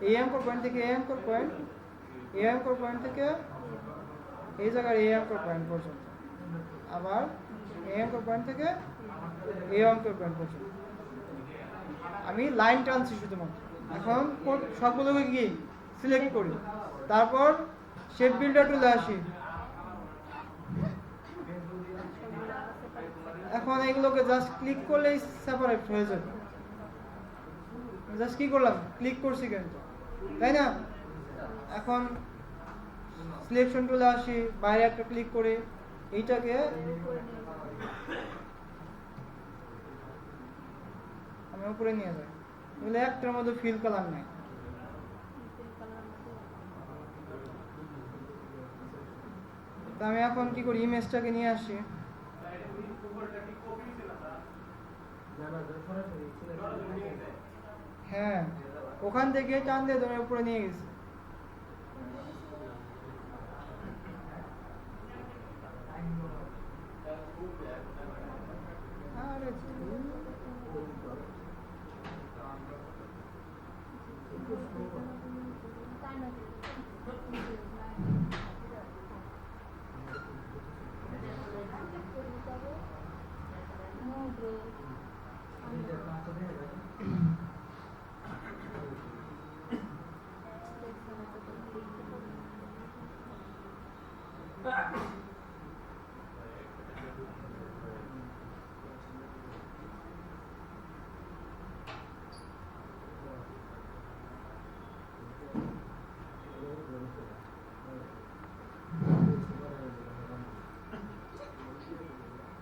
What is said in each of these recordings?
এই anchor point থেকে এই অ্যাঙ্কর পয়েন্ট, এই অ্যাঙ্কর পয়েন্ট থেকে এই জায়গার এই অ্যাঙ্কর পয়েন্ট পর্যন্ত, আবার এই অ্যাঙ্কর পয়েন্ট থেকে এই অ্যাঙ্কর পয়েন্ট পর্যন্ত আমি লাইন টানছি শুধুমাত্র। এখন সবগুলোকে কি সিলেক্ট করি, তারপর শেপ বিল্ডার টুলে আসি। এখন এগুলোকে জাস্ট ক্লিক করলেই সেপারেট হয়ে যাবে। জাস্ট কি করলাম, ক্লিক করছি কিন্তু, তাই না? এখন সিলেকশন টুলে আসি, বাইরে একটা ক্লিক করে এইটাকে আমি উপরে নিয়ে যাই। এগুলো একটার মধ্যে ফিল কালার নাই। তো আমি এখন কি করি, ইমেজটাকে নিয়ে আসি। হ্যাঁ, ওখান থেকে টান দিয়ে ধরে উপরে নিয়ে গেছি। আরে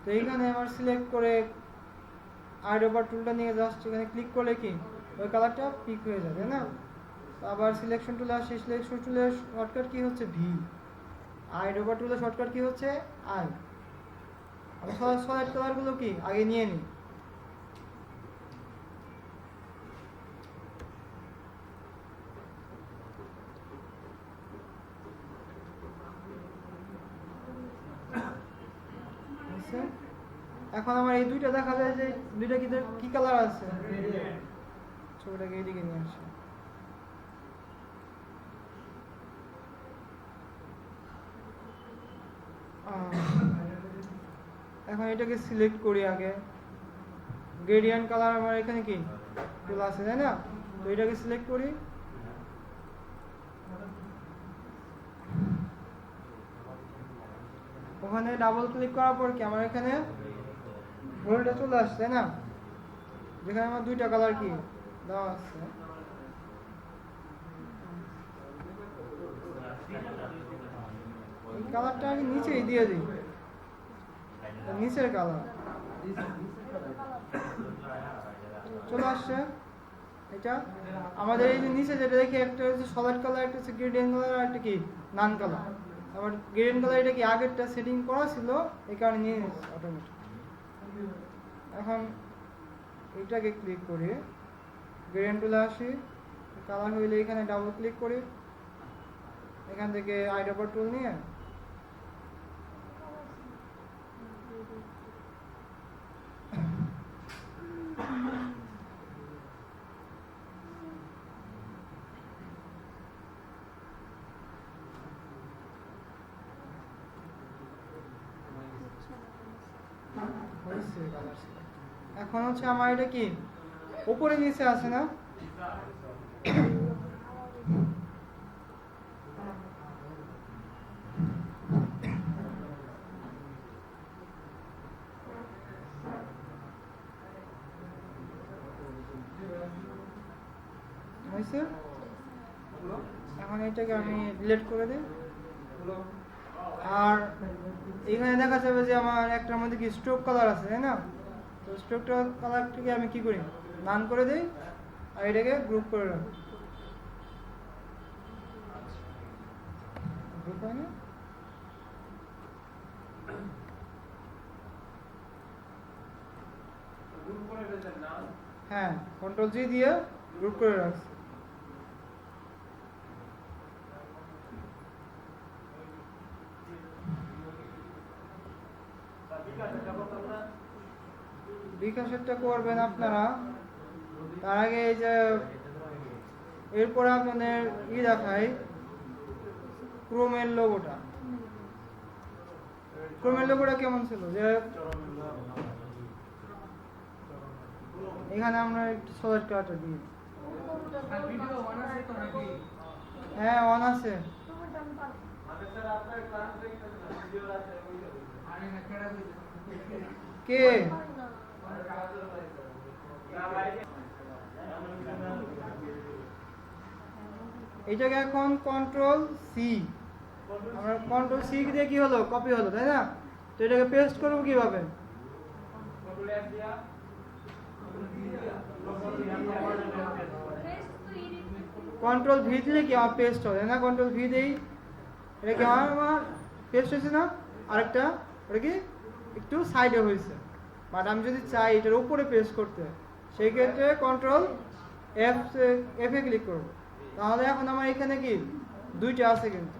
তো এইখানে আমার সিলেক্ট করে আইডোবার টুলটা নিয়ে জাস্ট এখানে ক্লিক করলে কি ওই কালারটা পিক হয়ে যাবে না? আবার সিলেকশন টুলে আসি, সিলেকশন টুলের শর্টকাট কি হচ্ছে ভি, আইডোবার টুলের শর্টকাট কি হচ্ছে আই। আমি সলিড কালারগুলো কি আগে নিয়ে নিই। এখন আমার এই দুইটা দেখা যায় যে দুইটা কি কালার আছে, ছবিটাকে এইদিকে নিয়ে আসি। এখন এটাকে সিলেক্ট করি আগে, গ্রেডিয়েন্ট কালার আমার এখানে কি টুল আছে তাই না? তো এটাকে সিলেক্ট করি, ওখানে ডাবল ক্লিক করার পর কি আমার এখানে হোলটা চলে আসছে তাই না? যেখানে আমার দুইটা কালার কি দেওয়া আছে। এই কালারটা আগে নিচেই দিয়ে দিই, নিচের কালার চলে আসছে। এটা আমাদের এই যে নিচে যেটা দেখি, একটা হচ্ছে সলিড কালার, একটা হচ্ছে গ্রেডিয়েন্ট কালার, আর একটা কি নান কালার। আবার গ্রেডিয়েন্ট কালার এটা কি আগেরটা সেটিং করা ছিল, এই কারণে নিয়ে নিচ্ছে অটোমেটিক। এখন এইটাকে ক্লিক করি, গ্রেডিয়েন্ট টুলে আসি, কালার হইলে এখানে ডাবল ক্লিক করি, এখান থেকে আইডোবার টুল নিয়ে এখন হচ্ছে আমার এটা কি উপরে নিচে আছে না? হয়েছে? এখন এটাকে আমি ডিলিট করে দিই। আর এখানে দেখা যাবে যে আমার একটার মধ্যে কি স্ট্রোক কালার আছে তাই না? তো স্ট্রোক কালারটাকে আমি কি করি, নান করে দিই, আর এটাকে গ্রুপ করে রাখি। গ্রুপ হয় না? হ্যাঁ, কন্ট্রোল জি দিয়ে গ্রুপ করে রাখছি। বিকাশেরটা করবেন আপনারা, তার আগে এই যে এরপরে আপনাদের দেখাই ক্রোমের লোগোটা। ক্রোমের লোগোটা কেমন ছিল, যে এখানে আমরা একটু সলিড কালারটা দিই। হ্যাঁ অন আছে। কে এটাকে এখন কন্ট্রোল সি, আমরা কন্ট্রোল সি দিয়ে কি হলো, কপি হলো, তাই না? তো এটাকে পেস্ট করবো কিভাবে? কন্ট্রোল ভি দিলে কি আমার পেস্ট হবে না? কন্ট্রোল ভি দেই, এটা কি আমার পেস্ট হয়েছে না? আরেকটা ওটা কি একটু সাইডে হয়েছে, বাট আমি যদি চাই এটার উপরে পেস্ট করতে, সেই ক্ষেত্রে কন্ট্রোল এফ এ ক্লিক করব। তাহলে এখন আমার এখানে কি দুইটা আছে, কিন্তু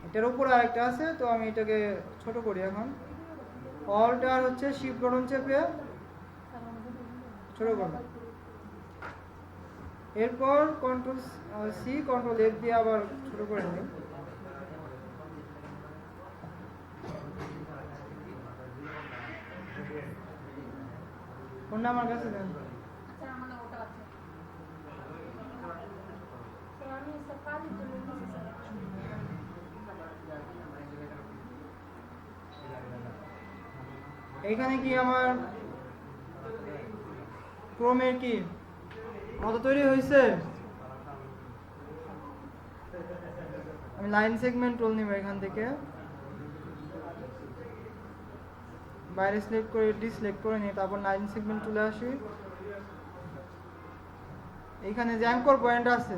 এটার উপরে আরেকটা আছে। তো আমি এটাকে ছোট করি এখন। অল্টার হচ্ছে শিফট বাটন চেপে ছোট করব। এরপর কন্ট্রোল সি কন্ট্রোল এফ দিয়ে আবার ছোট করে নিই। কোনটা আমার কাছে দেন? এইখানে কি আমার ক্রোমের কি মতো তৈরি হয়েছে? আমি লাইন সেগমেন্ট টুল নিব, এখান থেকে বাইরে সিলেক্ট করে ডিসিলেক্ট করে নিই, তারপর লাইন সেগমেন্ট চলে আসি। এইখানে যে অ্যাঙ্কর পয়েন্ট আছে,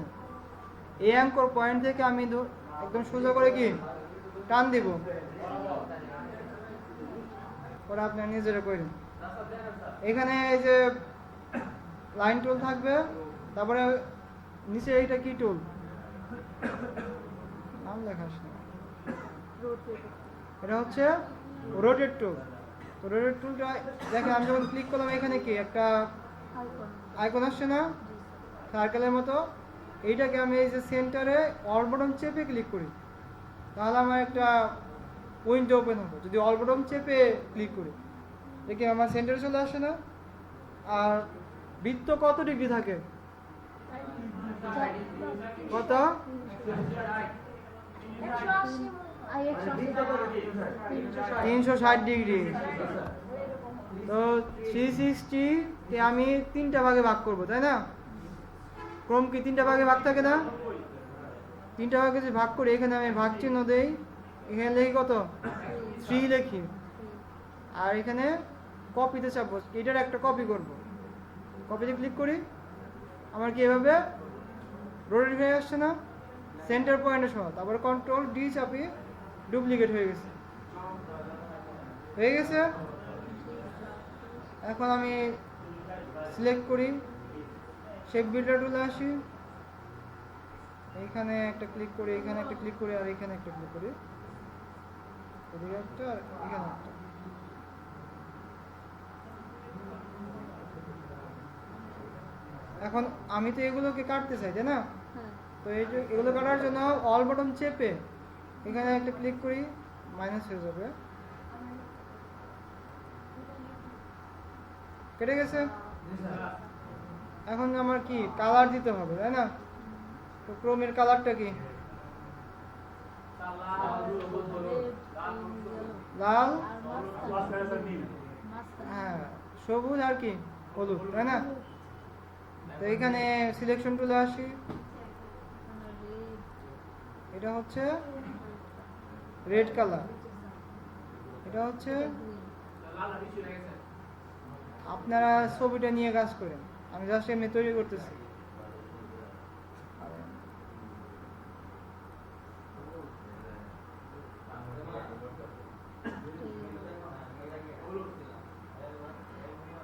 এই অ্যাঙ্কর পয়েন্ট থেকে আমি একদম সোজা করে কি টান দিব, ওরা আপনার নিজেরা করেন। এখানে এই যে লাইন টুল থাকবে, তারপরে নিচে এইটা কি টুল, নাম লেখাস না, এটা হচ্ছে রোটেট টুল। তো রোটেট টুলটা দেখেন, আমি যখন ক্লিক করলাম এখানে কি একটা আইকন আসছে না সার্কেলের মতো, এইটাকে আমি এই যে সেন্টারে অল বাটন চেপে ক্লিক করি, তাহলে আমার একটা উইন্ডো ওপেন হবে। যদি অল বাটন চেপে ক্লিক করি, দেখি আমার সেন্টারে চলে আসে না? আর বৃত্ত কত ডিগ্রি থাকে? কত? 360 ডিগ্রি। তো 360 কে আমি তিনটা ভাগে ভাগ করব, তাই না? ক্রম কি তিনটা ভাগে ভাগ থাকে না? তিনটা ভাগে যদি ভাগ করি, এখানে আমি ভাগ চিহ্ন দেই, এখানে লিখি কত 3 লিখি, আর এখানে কপিতে চাপবো, এটার একটা কপি করব। কপিতে ক্লিক করি, আমার কি এভাবে রোটেট হয়ে আসছে না সেন্টার পয়েন্টের সহ। তারপরে কন্ট্রোল ডি চাপি, ডুপ্লিকেট হয়ে গেছে। এখন আমি সিলেক্ট করি, শেপ বিল্ডার টুলে আসি, এইখানে একটা ক্লিক করি, এখানে একটা ক্লিক করি, আর এখানে একটা ক্লিক করি, এদিকে একটা আর এখানে একটা। এখন আমি তো এগুলোকে কাটতে চাই, তাই না? তো এগুলো কাটার জন্য অল বাটন চেপে এখানে একটা ক্লিক করি, মাইনাস হয়ে যাবে, কেটে গেছে। এখন আমার কি কালার দিতে হবে, তাই না? তো ক্রোমের কালারটা কি? লাল, হ্যাঁ সবুজ, আর কি হলুদ, তাই না? তো এখানে সিলেকশন টুলে আসি, এটা হচ্ছে রেড কালার, এটা হচ্ছে, আপনারা ছবিটা নিয়ে কাজ করেন, আমি জাস্ট এমনি তৈরি করতেছি।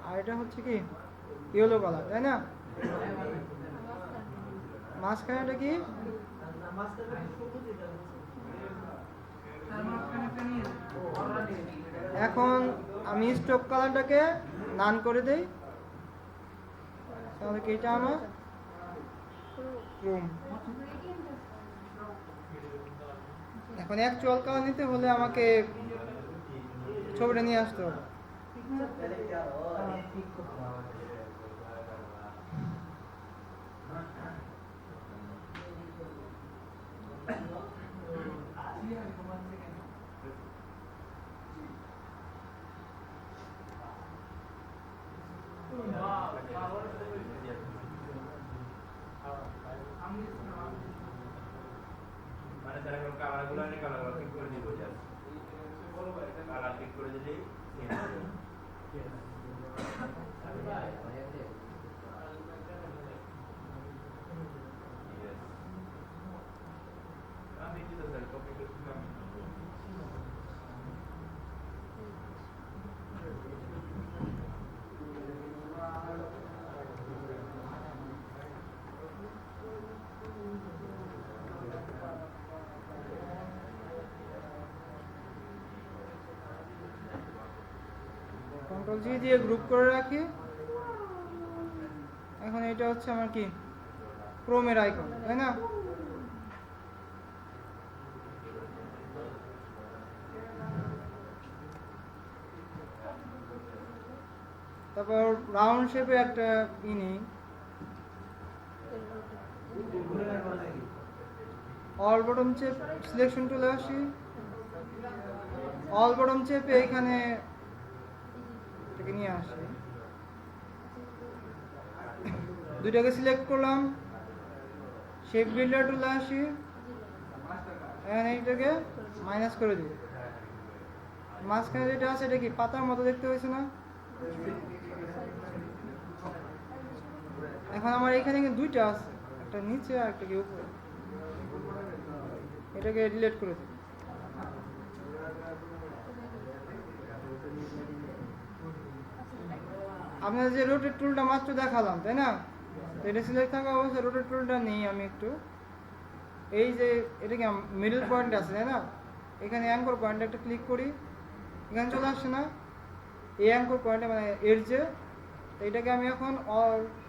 আর এটা হচ্ছে কি ইয়েলো কালার, তাই না? মাঝখানেটা কি? এখন আমি স্ট্রোক কালারটাকে নান করে দেই, তাহলে কি এটা আমার ক্রোম। এখন অ্যাকচুয়াল কালার নিতে হলে আমাকে ছবিটা নিয়ে আসতে হবে। মানে তারা কোন কালারগুলো নেই, কালারগুলো ঠিক করে দিব জাস্ট কালার ঠিক করে দিলেই আমি কি তো স্যার কপি করছিলাম। কন্ট্রোল জি দিয়ে গ্রুপ করে রাখি। এখন এটা হচ্ছে আমার কি ক্রোমের আইকন, তাই না? তারপর রাউন্ড শেপে একটা নিই, অল বটম চেপ সিলেকশন টুলে আসি, অল বটম চেপে এখানে নিয়ে আসি, দুইটাকে সিলেক্ট করলাম, শেপ বিল্ডার টুলে আসি, এখানে এইটাকে মাইনাস করে দিই। মাঝখানে যেটা আছে এটা কি পাতার মতো দেখতে হয়েছে না? এখন আমার এখানে কিন্তু দুইটা আছে, একটা নিচে আর একটা কি উপরে, এটাকে ডিলিট করে দিই। আপনার যে রোটেট টুলটা মাত্র দেখালাম, তাই না? এটা সিলেক্ট থাকা অবস্থায় রোটেট টুলটা নেই আমি একটু, এই যে এটা কি মিডল পয়েন্ট আছে, তাই না? এখানে অ্যাঙ্কর পয়েন্ট একটা ক্লিক করি, এখানে চলে আসছে না এই অ্যাঙ্কর পয়েন্টে, মানে এর যে এইটাকে আমি এখন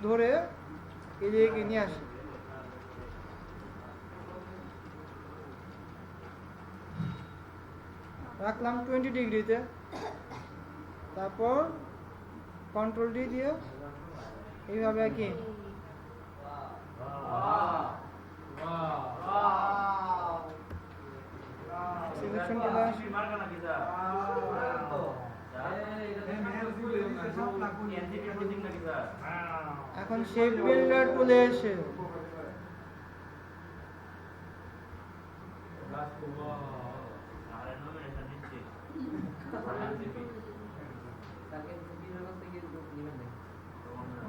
ধরে এদিকে নিয়ে আসি। রাখলাম 20 ডিগ্রিতে, তারপর কন্ট্রোল ডি দিয়ে এইভাবে আর কি সিলেকশন করে আসি। এখন শেপ বিল্ডার টুলে এসে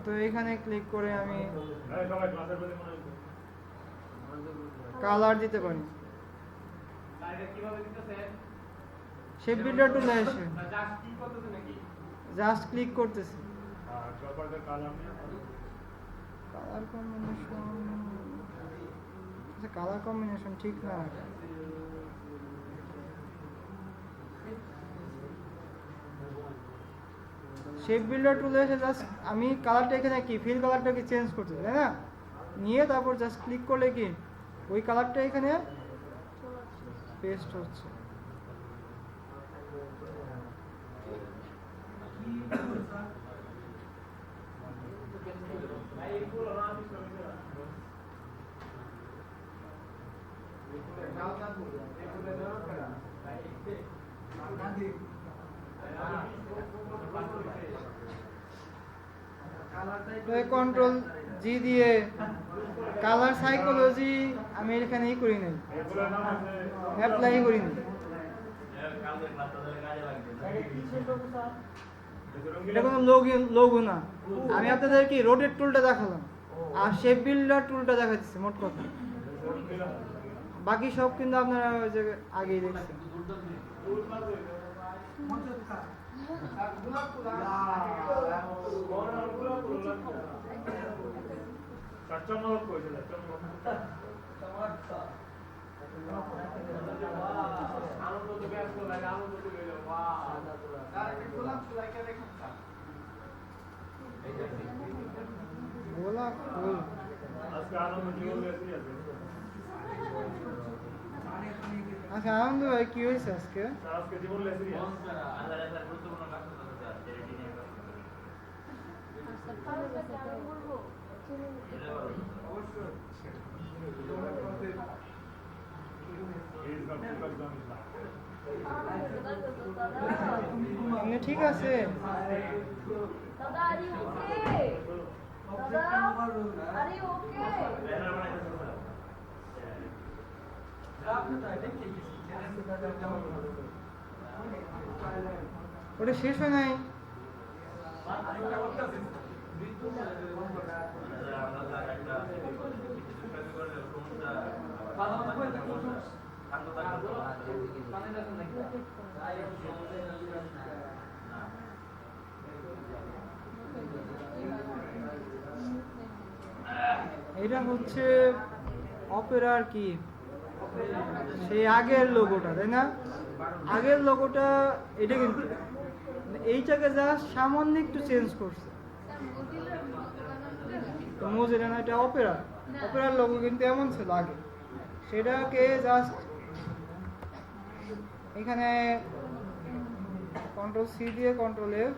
তো এখানে ক্লিক করে আমি কালার দিতে পারি। শেপ বিল্ডার টুলে এসে জাস্ট ক্লিক করতেছি, কালার কম্বিনেশন ঠিক না, শেপ বিল্ডার টুলে এসে জাস্ট আমি কালারটা এখানে কি ফিল কালারটাকে চেঞ্জ করতে, তাই না? নিয়ে তারপর জাস্ট ক্লিক করলে কি ওই কালারটা এখানে পেস্ট হচ্ছে। কন্ট্রোল জি দিয়ে কালার সাইকোলজি আমি এখানে করি নাই, অ্যাপ্লাই করি নাই। এটা কোনো লোগো না, আমি আপনাদের কি রোটেট টুলটা দেখালাম আর শেপ বিল্ডার টুলটা দেখাচ্ছি মোট কথা, বাকি সব কিন্তু আপনারা ওই যে আগেই দেখছেন। গোলাপ ফুল আচ্ছা আনন্দ ভাই কি হয়েছে আজকে? এমনি ঠিক আছে? দাদা are you okay? দাদা are you okay? ওটা শেষ হয় নাই? এটা হচ্ছে অপেরার কি সেই আগের লোগোটা, তাই না? আগের লোগোটা এটা কিন্তু এইটাকে জাস্ট সামান্য একটু চেঞ্জ করছে। মোজিলা না, এটা অপেরা। অপেরার লোগো কিন্তু এমন ছিল আগে, সেটাকে জাস্ট এখানে কন্ট্রোল সি দিয়ে কন্ট্রোল এফ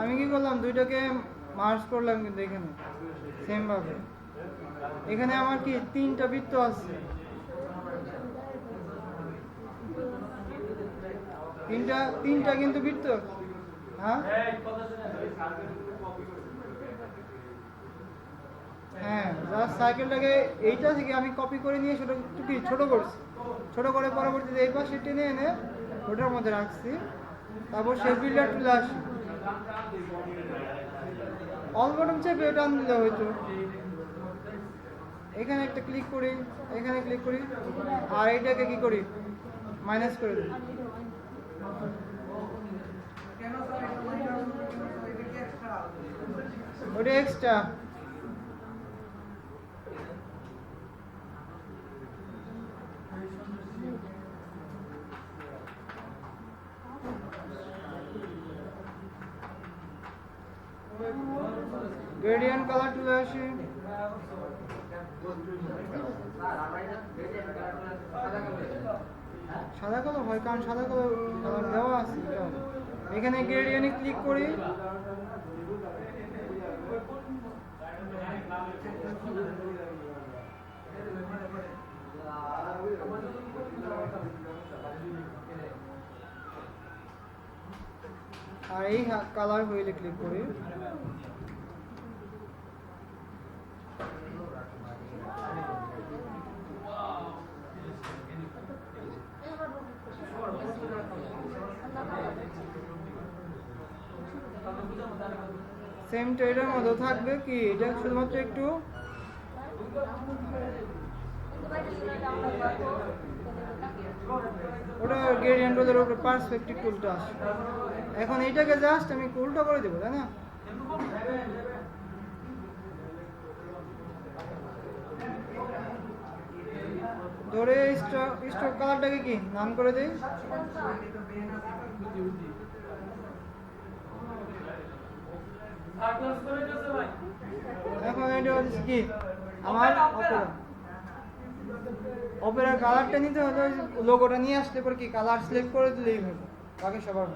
আমি কি করলাম, দুইটাকে মার্জ করলাম কিন্তু এখানে সেম ভাবে। এখানে আমার কি তিনটা বৃত্ত আছে, তিনটা কিন্তু বৃত্ত। হ্যাঁ হ্যাঁ, জাস্ট সাইকেলটাকে এইটা থেকে আমি কপি করে নিয়ে সেটা একটু কি ছোট করছি, ছোট করে পরবর্তীতে এই পাশে টেনে এনে ওটার মধ্যে রাখছি। তারপর সেই বিল্ডার তুলে আসি, অল বটম চেপে টান দিলে হয়তো। এখানে একটা ক্লিক করি, এখানে ক্লিক করি, আর এইটাকে কি করি, মাইনাস করে দিই। ওটা এক্সট্রা। গ্রেডিয়েন্ট কালার চলে আসি, সাদা কালো হয় কারণ সাদা কালো কালার দেওয়া আছে। এখানে গ্রেডিয়েন্টে ক্লিক করি, আর এই কালার হইলে ক্লিক করি। সেম ট্রেডের মধ্যে থাকবে কি, এটা শুধুমাত্র একটু ওটা গ্রেডিয়েন্ট রোলের উপরে পার্সপেক্টিভ টুলটা আসে। এখন এইটাকে জাস্ট আমি উল্টা করে দেবো, তাই না? ধরে স্ট্রোক কালারটাকে কি নাম করে দেই, এখন এটা হচ্ছে কি আমার অপেরার কালারটা নিতে হলে লোগোটা নিয়ে আসলে পরে কি কালার সিলেক্ট করে দিলেই হবে, বাকি সবার